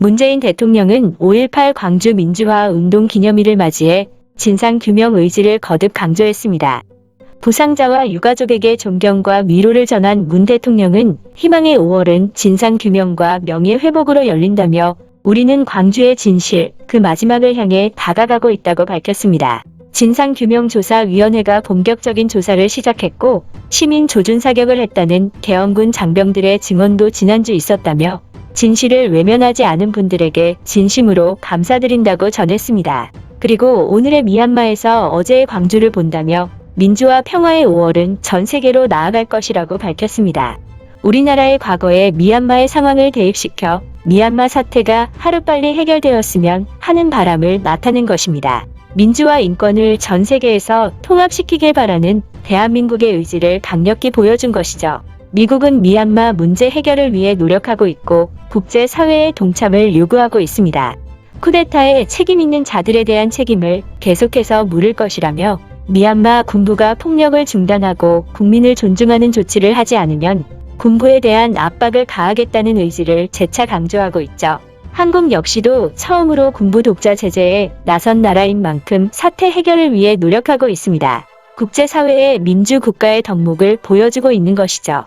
문재인 대통령은 5.18 광주 민주화 운동 기념일을 맞이해 진상규명 의지를 거듭 강조했습니다. 부상자와 유가족에게 존경과 위로를 전한 문 대통령은 희망의 5월은 진상규명과 명예회복으로 열린다며 우리는 광주의 진실, 그 마지막을 향해 다가가고 있다고 밝혔습니다. 진상규명조사위원회가 본격적인 조사를 시작했고 시민 조준 사격을 했다는 계엄군 장병들의 증언도 지난주 있었다며 진실을 외면하지 않은 분들에게 진심으로 감사드린다고 전했습니다. 그리고 오늘의 미얀마에서 어제의 광주를 본다며 민주화 평화의 5월은 전 세계로 나아갈 것이라고 밝혔습니다. 우리나라의 과거에 미얀마의 상황을 대입시켜 미얀마 사태가 하루빨리 해결되었으면 하는 바람을 나타낸 것입니다. 민주화 인권을 전 세계에서 통합시키길 바라는 대한민국의 의지를 강력히 보여준 것이죠. 미국은 미얀마 문제 해결을 위해 노력하고 있고 국제사회의 동참을 요구하고 있습니다. 쿠데타에 책임 있는 자들에 대한 책임을 계속해서 물을 것이라며 미얀마 군부가 폭력을 중단하고 국민을 존중하는 조치를 하지 않으면 군부에 대한 압박을 가하겠다는 의지를 재차 강조하고 있죠. 한국 역시도 처음으로 군부 독자 제재에 나선 나라인 만큼 사태 해결을 위해 노력하고 있습니다. 국제사회의 민주국가의 덕목을 보여주고 있는 것이죠.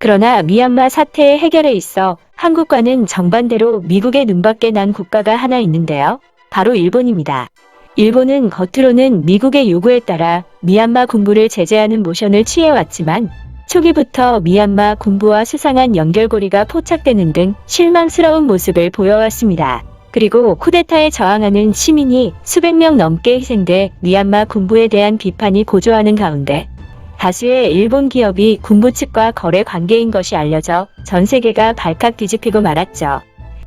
그러나 미얀마 사태의 해결에 있어 한국과는 정반대로 미국의 눈밖에 난 국가가 하나 있는데요. 바로 일본입니다. 일본은 겉으로는 미국의 요구에 따라 미얀마 군부를 제재하는 모션을 취해왔지만 초기부터 미얀마 군부와 수상한 연결고리가 포착되는 등 실망스러운 모습을 보여왔습니다. 그리고 쿠데타에 저항하는 시민이 수백 명 넘게 희생돼 미얀마 군부에 대한 비판이 고조하는 가운데 다수의 일본 기업이 군부 측과 거래 관계인 것이 알려져 전 세계가 발칵 뒤집히고 말았죠.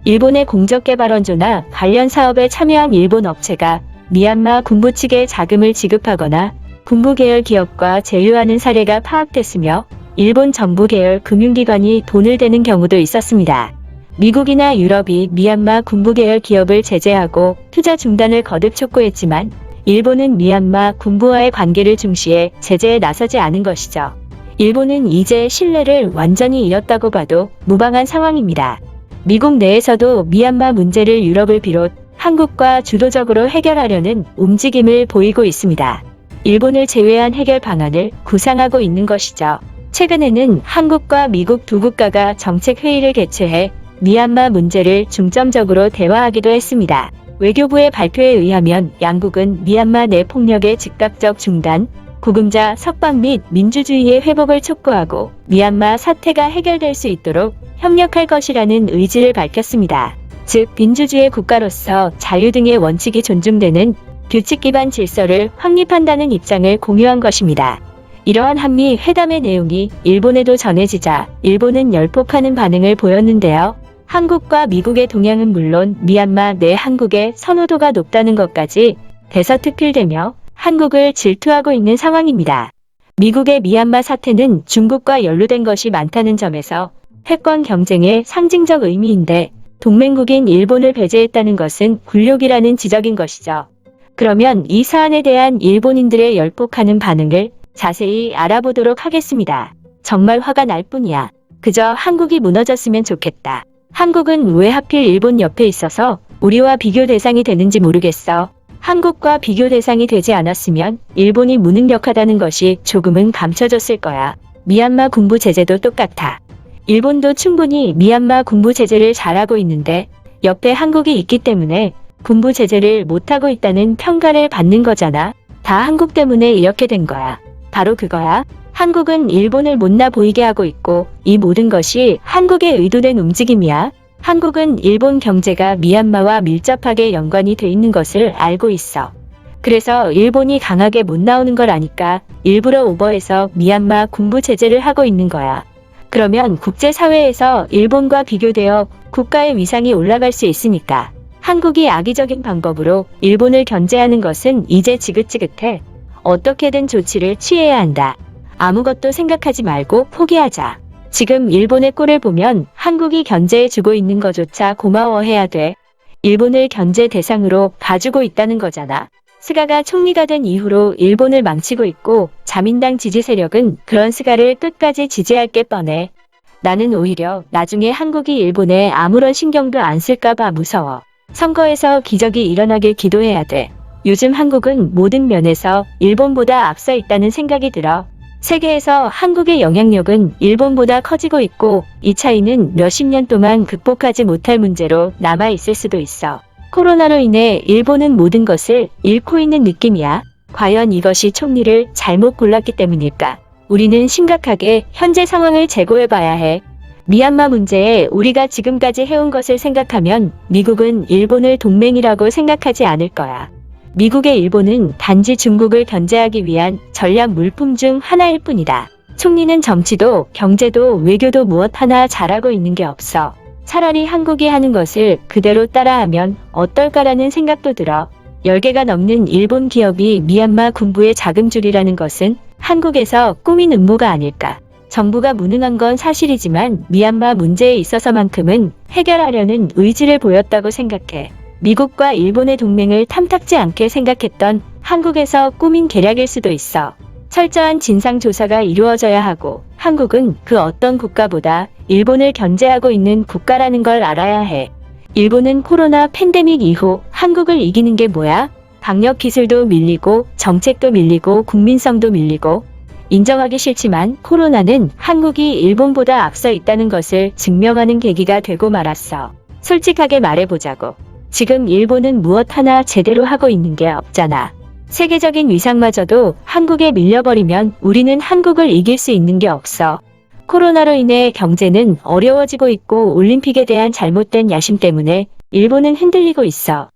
일본의 공적개발원조나 관련 사업에 참여한 일본 업체가 미얀마 군부 측에 자금을 지급하거나 군부 계열 기업과 제휴하는 사례가 파악됐으며 일본 정부 계열 금융기관이 돈을 대는 경우도 있었습니다. 미국이나 유럽이 미얀마 군부 계열 기업을 제재하고 투자 중단을 거듭 촉구했지만 일본은 미얀마 군부와의 관계를 중시해 제재에 나서지 않은 것이죠. 일본은 이제 신뢰를 완전히 잃었다고 봐도 무방한 상황입니다. 미국 내에서도 미얀마 문제를 유럽을 비롯 한국과 주도적으로 해결하려는 움직임을 보이고 있습니다. 일본을 제외한 해결 방안을 구상하고 있는 것이죠. 최근에는 한국과 미국 두 국가가 정책회의를 개최해 미얀마 문제를 중점적으로 대화하기도 했습니다. 외교부의 발표에 의하면 양국은 미얀마 내 폭력의 즉각적 중단, 구금자 석방 및 민주주의의 회복을 촉구하고 미얀마 사태가 해결될 수 있도록 협력할 것이라는 의지를 밝혔습니다. 즉 민주주의 국가로서 자유 등의 원칙이 존중되는 규칙 기반 질서를 확립한다는 입장을 공유한 것입니다. 이러한 한미 회담의 내용이 일본에도 전해지자 일본은 열폭하는 반응을 보였는데요. 한국과 미국의 동향은 물론 미얀마 내 한국의 선호도가 높다는 것까지 대서특필되며 한국을 질투하고 있는 상황입니다. 미국의 미얀마 사태는 중국과 연루된 것이 많다는 점에서 패권 경쟁의 상징적 의미인데 동맹국인 일본을 배제했다는 것은 굴욕이라는 지적인 것이죠. 그러면 이 사안에 대한 일본인들의 열폭하는 반응을 자세히 알아보도록 하겠습니다. 정말 화가 날 뿐이야. 그저 한국이 무너졌으면 좋겠다. 한국은 왜 하필 일본 옆에 있어서 우리와 비교 대상이 되는지 모르겠어. 한국과 비교 대상이 되지 않았으면 일본이 무능력하다는 것이 조금은 감춰졌을 거야. 미얀마 군부 제재도 똑같아. 일본도 충분히 미얀마 군부 제재를 잘하고 있는데 옆에 한국이 있기 때문에 군부 제재를 못하고 있다는 평가를 받는 거잖아. 다 한국 때문에 이렇게 된 거야. 바로 그거야. 한국은 일본을 못나 보이게 하고 있고 이 모든 것이 한국의 의도된 움직임이야. 한국은 일본 경제가 미얀마와 밀접하게 연관이 돼 있는 것을 알고 있어. 그래서 일본이 강하게 못 나오는 걸 아니까 일부러 오버해서 미얀마 군부 제재를 하고 있는 거야. 그러면 국제사회에서 일본과 비교되어 국가의 위상이 올라갈 수 있으니까 한국이 악의적인 방법으로 일본을 견제하는 것은 이제 지긋지긋해. 어떻게든 조치를 취해야 한다. 아무것도 생각하지 말고 포기하자. 지금 일본의 꼴을 보면 한국이 견제해주고 있는 거조차 고마워해야 돼. 일본을 견제 대상으로 봐주고 있다는 거잖아. 스가가 총리가 된 이후로 일본을 망치고 있고 자민당 지지 세력은 그런 스가를 끝까지 지지할 게 뻔해. 나는 오히려 나중에 한국이 일본에 아무런 신경도 안 쓸까봐 무서워. 선거에서 기적이 일어나길 기도해야 돼. 요즘 한국은 모든 면에서 일본보다 앞서 있다는 생각이 들어. 세계에서 한국의 영향력은 일본보다 커지고 있고 이 차이는 몇십 년 동안 극복하지 못할 문제로 남아있을 수도 있어. 코로나로 인해 일본은 모든 것을 잃고 있는 느낌이야. 과연 이것이 총리를 잘못 골랐기 때문일까? 우리는 심각하게 현재 상황을 재고해봐야 해. 미얀마 문제에 우리가 지금까지 해온 것을 생각하면 미국은 일본을 동맹이라고 생각하지 않을 거야. 미국의 일본은 단지 중국을 견제하기 위한 전략 물품 중 하나일 뿐이다. 총리는 정치도 경제도 외교도 무엇 하나 잘하고 있는 게 없어. 차라리 한국이 하는 것을 그대로 따라하면 어떨까라는 생각도 들어. 10개가 넘는 일본 기업이 미얀마 군부의 자금줄이라는 것은 한국에서 꾸민 음모가 아닐까. 정부가 무능한 건 사실이지만 미얀마 문제에 있어서만큼은 해결하려는 의지를 보였다고 생각해. 미국과 일본의 동맹을 탐탁지 않게 생각했던 한국에서 꾸민 계략일 수도 있어. 철저한 진상조사가 이루어져야 하고 한국은 그 어떤 국가보다 일본을 견제하고 있는 국가라는 걸 알아야 해. 일본은 코로나 팬데믹 이후 한국을 이기는 게 뭐야? 방역 기술도 밀리고 정책도 밀리고 국민성도 밀리고. 인정하기 싫지만 코로나는 한국이 일본보다 앞서 있다는 것을 증명하는 계기가 되고 말았어. 솔직하게 말해보자고. 지금 일본은 무엇 하나 제대로 하고 있는 게 없잖아. 세계적인 위상마저도 한국에 밀려버리면 우리는 한국을 이길 수 있는 게 없어. 코로나로 인해 경제는 어려워지고 있고 올림픽에 대한 잘못된 야심 때문에 일본은 흔들리고 있어.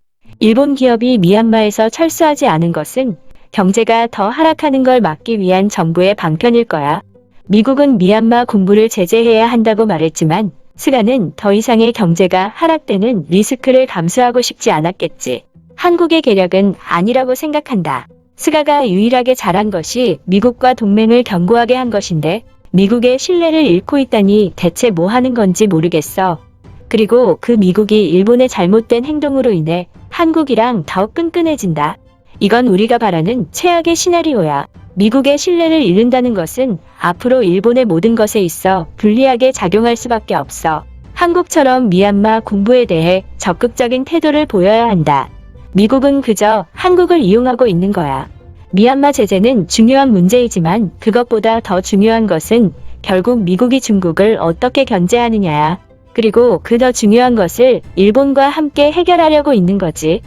일본 기업이 미얀마에서 철수하지 않은 것은 경제가 더 하락하는 걸 막기 위한 정부의 방편일 거야. 미국은 미얀마 군부를 제재해야 한다고 말했지만 스가는 더 이상의 경제가 하락되는 리스크를 감수하고 싶지 않았겠지. 한국의 계략은 아니라고 생각한다. 스가가 유일하게 잘한 것이 미국과 동맹을 견고하게 한 것인데 미국의 신뢰를 잃고 있다니 대체 뭐 하는 건지 모르겠어. 그리고 그 미국이 일본의 잘못된 행동으로 인해 한국이랑 더 끈끈해진다. 이건 우리가 바라는 최악의 시나리오야. 미국의 신뢰를 잃는다는 것은 앞으로 일본의 모든 것에 있어 불리하게 작용할 수밖에 없어. 한국처럼 미얀마 군부에 대해 적극적인 태도를 보여야 한다. 미국은 그저 한국을 이용하고 있는 거야. 미얀마 제재는 중요한 문제이지만 그것보다 더 중요한 것은 결국 미국이 중국을 어떻게 견제하느냐야. 그리고 그 더 중요한 것을 일본과 함께 해결하려고 있는 거지.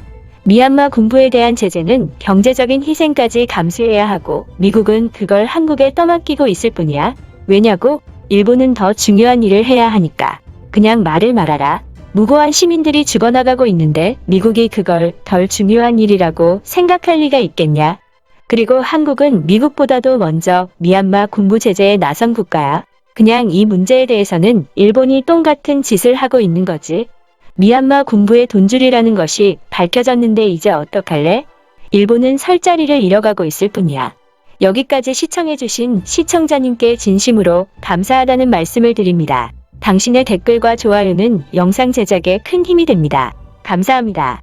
미얀마 군부에 대한 제재는 경제적인 희생까지 감수해야 하고 미국은 그걸 한국에 떠맡기고 있을 뿐이야. 왜냐고? 일본은 더 중요한 일을 해야 하니까. 그냥 말을 말아라. 무고한 시민들이 죽어나가고 있는데 미국이 그걸 덜 중요한 일이라고 생각할 리가 있겠냐? 그리고 한국은 미국보다도 먼저 미얀마 군부 제재에 나선 국가야. 그냥 이 문제에 대해서는 일본이 똥 같은 짓을 하고 있는 거지. 미얀마 군부의 돈줄이라는 것이 밝혀졌는데 이제 어떡할래? 일본은 설 자리를 잃어가고 있을 뿐이야. 여기까지 시청해주신 시청자님께 진심으로 감사하다는 말씀을 드립니다. 당신의 댓글과 좋아요는 영상 제작에 큰 힘이 됩니다. 감사합니다.